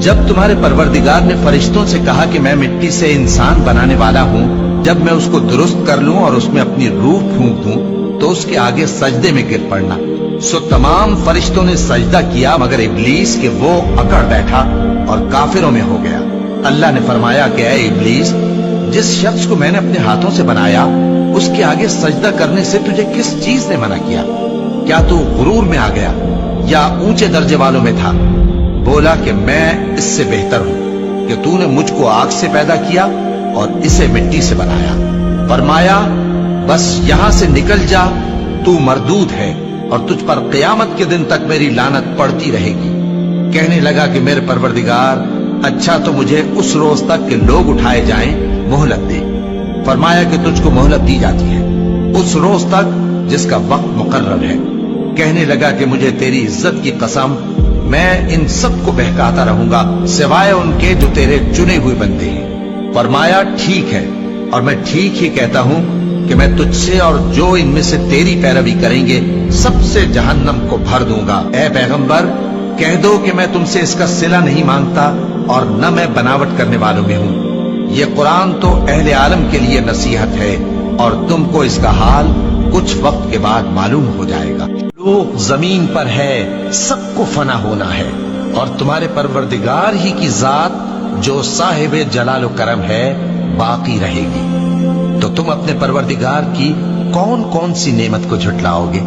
जब तुम्हारे परवरदिगार ने फरिश्तों से कहा कि मैं मिट्टी से इंसान बनाने वाला हूँ, जब मैं उसको दुरुस्त कर लूं और उसमें अपनी रूह फूंक दूं, तो उसके आगे सजदे में गिर पड़ना। सो तमाम फरिश्तों ने सजदा किया मगर इब्लीस के वो अकड़ बैठा और काफिरों में हो गया। अल्लाह ने फरमाया कि ऐ इब्लीस, जिस शख्स को मैंने अपने हाथों से बनाया उसके आगे सजदा करने से तुझे किस चीज ने मना किया? क्या तू गुरूर में आ गया या ऊंचे दर्जे वालों में था? बोला कि मैं इससे बेहतर हूं कि तूने मुझको आग से पैदा किया और इसे मिट्टी से बनाया। फरमाया बस यहां से निकल जा, तू मरदूद है और तुझ पर क़यामत के दिन तक मेरी लानत पड़ती रहेगी। कहने लगा कि मेरे परवरदिगार, अच्छा तो मुझे उस रोज तक के लोग उठाए जाएं मोहलत दे। फरमाया कि तुझको मोहलत दी जाती है उस रोज तक जिसका वक्त मुकर्रर है। कहने लगा कि मुझे तेरी इज्जत की कसम, मैं इन सबको बहकाता रहूंगा सिवाय उनके जो तेरे चुने हुए बंदे हैं। फरमाया ठीक है, और मैं ठीक ही कहता हूं कि मैं तुझसे और जो इनमें से तेरी पैरवी करेंगे सबसे जहन्नम को भर दूंगा। ऐ पैगंबर, कह दो कि मैं तुमसे इसका सिला नहीं मांगता और न मैं बनावट करने वालों में हूं। ये कुरान तो अहले आलम के लिए नसीहत है और तुमको इसका हाल कुछ वक्त के बाद मालूम हो जाएगा। लोग जमीन पर है, सबको फना होना है, और तुम्हारे परवरदिगार ही की जात जो साहिब जलाल करम है बाकी रहेगी। तो तुम अपने परवरदिगार की कौन कौन सी नेमत को झुटलाओगे?